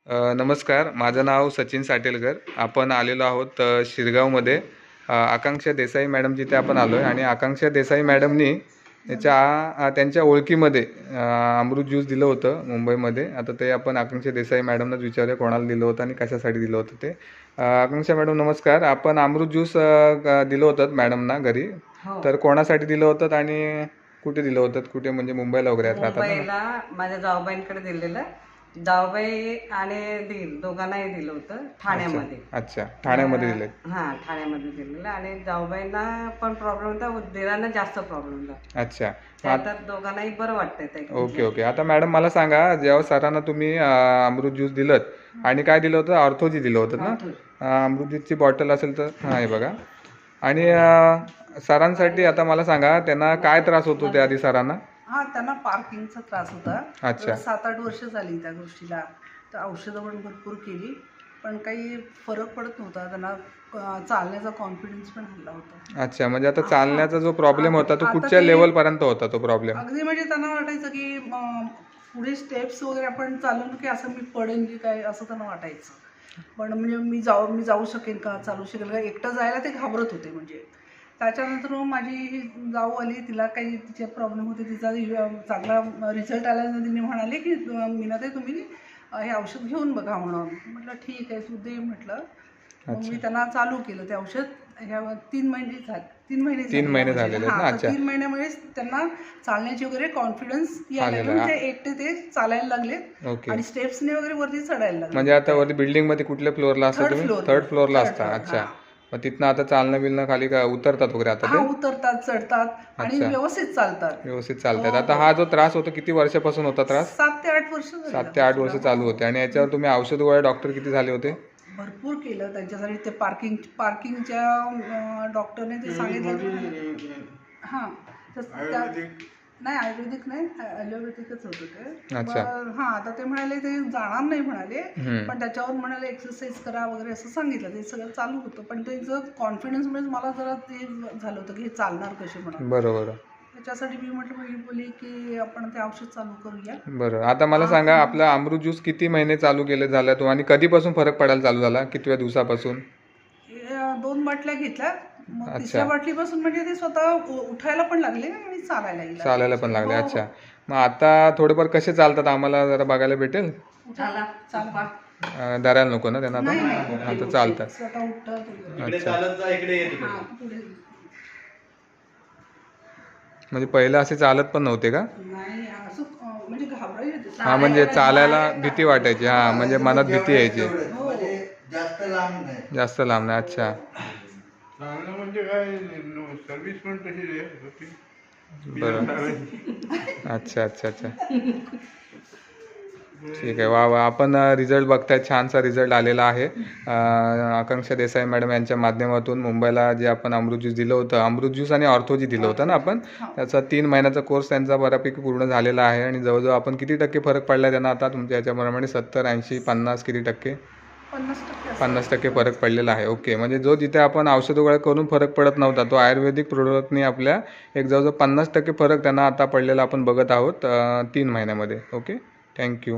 नमस्कार. माझं नाव सचिन साटेलकर. आपण आलेलो आहोत शिरगावमध्ये. आकांक्षा देसाई मॅडम जिथे आपण आलो आहे आणि आकांक्षा देसाई मॅडमनी त्यांच्या ओळखीमध्ये अमृत ज्यूस दिलं होतं मुंबईमध्ये. आता ते आपण आकांक्षा देसाई मॅडमनाच विचारूया कोणाला दिलं होतं आणि कशासाठी दिलं होतं ते. आकांक्षा मॅडम नमस्कार. आपण अमृत ज्यूस दिलं होतं मॅडमना घरी, तर कोणासाठी दिलं होतं आणि कुठे दिलं होतं? कुठे म्हणजे मुंबईला वगैरे राहतात ना? मुंबईला माझ्या जाऊबाईंकडे दिलेलं. जाऊबाई आणि दीर दोघांनाही दिलं होतं ठाण्यामध्ये. अच्छा, ठाण्यामध्ये दिले. हा, ठाण्यामध्ये दिलेलं. आणि जाऊबाईंना पण प्रॉब्लेम होता, दीरांना जास्त प्रॉब्लेम होता. अच्छा, आता दोघांनाही बरं वाटतंय ते. Okay okay. आता मॅडम मला सांगा, जेव्हा सरांना तुम्ही अमृत ज्यूस दिलं आणि काय दिलं होतं? ऑर्थोजी दिलं होतं ना? अमृत ज्यूसची बॉटल असेल तर हा, हे बघा. आणि सरांसाठी आता मला सांगा, त्यांना काय त्रास होतो त्या आधी सरांना? त्यांना पार्किंगचा त्रास होता. अच्छा. 7-8 वर्ष झाली त्या गोष्टीला. तर औषधं पण भरपूर केली, पण काही फरक पडत नव्हता. त्यांना चालण्याचा कॉन्फिडन्स पण हल्ला होता. अच्छा, म्हणजे आता चालण्याचा जो प्रॉब्लेम होता तो कुठच्या लेवलपर्यंत होता तो प्रॉब्लेम? अगदी म्हणजे त्यांना वाटायचं की पुढे स्टेप्स वगैरे आपण चालून की असं मी पडेन की काय, असं त्यांना वाटायचं. पण म्हणजे मी जाऊ शकेन का, चालू शकेल का, एकटं जायला ते घाबरत होते. म्हणजे त्याच्यानंतर मग माझी जाऊ आली, तिला काही तिचे प्रॉब्लेम होते, तिचा चांगला रिझल्ट आल्यानंतर तिने म्हणाले की मीनाताई तुम्ही हे औषध घेऊन बघा म्हणून. म्हटलं ठीक आहे, तू दे म्हटलं. मग मी त्यांना चालू केलं ते औषध. ह्या 3 महिने झालेले. अच्छा, 3 महिन्यामुळेच त्यांना चालण्याची वगैरे कॉन्फिडन्स यायला लागला. म्हणजे एकटे ते चालायला लागले आणि स्टेप्सने वगैरे वरती चढायला लागले. म्हणजे आता वरती बिल्डिंग मध्ये कुठल्या फ्लोअरला असता तुम्ही? थर्ड फ्लोअरला असता. अच्छा, मग तिथनं आता चालणं बिलणं खाली का उतरतात वगैरे आता ते? उतरतात, चढतात आणि व्यवस्थित चालतात. आता हा जो त्रास होतो किती वर्षापासून होता त्रास? 7 ते 8 वर्ष 7 ते 8 वर्ष चालू होते. आणि याच्यावर तुम्ही औषध गोळ्या डॉक्टर किती झाले होते? भरपूर केलं त्यांच्यासाठी. ते पार्किंगच्या डॉक्टरने ते सांगितलं. हां, नाही आयुर्वेदिक नाही, ॲलोपॅथिकच होतं ते. आता ते म्हणाले ते जाणार नाही म्हणाले, पण त्याच्यावर म्हणाले एक्सरसाइज करा वगैरे असं सांगितलं. ते सगळं चालू होतं, पण त्यांचं कॉन्फिडन्समुळेच मला जरा ते झालं होतं की हे चालणार कसे म्हणून. बरोबर. त्याच्यासाठी मी बोलली की आपण ते औषध चालू करूया. बरं, आता मला सांगा, आपला अमृत ज्यूस किती महिने चालू केले झाला तो आणि कधीपासून फरक पडायला चालू झाला? कितव्या दिवसापासून? 2 बाटल्या घेतल्या. मग 3ऱ्या बाटलीपासून म्हणजे ते स्वतः उठायला पण लागले आणि चालायला पण लागले. अच्छा, मग आता थोडेफार कसे चालतात आम्हाला जरा बघायला भेटेल? धरायला नको ना त्यांना? आता चालतात. अच्छा, म्हणजे पहिलं असे चालत पण नव्हते का? हा, म्हणजे चालायला भीती वाटायची. हा, म्हणजे मनात भीती यायची. जास्त लांब नाही. अच्छा, बरं. अच्छा अच्छा अच्छा, ठीक आहे. वा वा. आपण रिझल्ट बघताय, छानसा रिझल्ट आलेला आहे. आकांक्षा देसाई मॅडम यांच्या माध्यमातून मुंबईला जे आपण अमृत ज्यूस दिलं होतं, अमृत ज्यूस आणि ऑर्थोजी दिलं होतं ना आपण, त्याचा 3 महिन्याचा कोर्स त्यांचा बऱ्यापैकी पूर्ण झालेला आहे. आणि जवळजवळ आपण किती टक्के फरक पडला त्यांना आता तुमच्या याच्याप्रमाणे? 70, 80, 50 किती टक्के? 50% फरक पडलेला आहे. ओके, म्हणजे जो जिथे आपण औषध गोळ्या करून फरक पडत नव्हता, तो आयुर्वेदिक प्रोडक्टने आपल्या एक जवळजवळ 50% फरक त्यांना आता पडलेला आपण बघत आहोत 3 महिन्यामध्ये. Okay, thank you.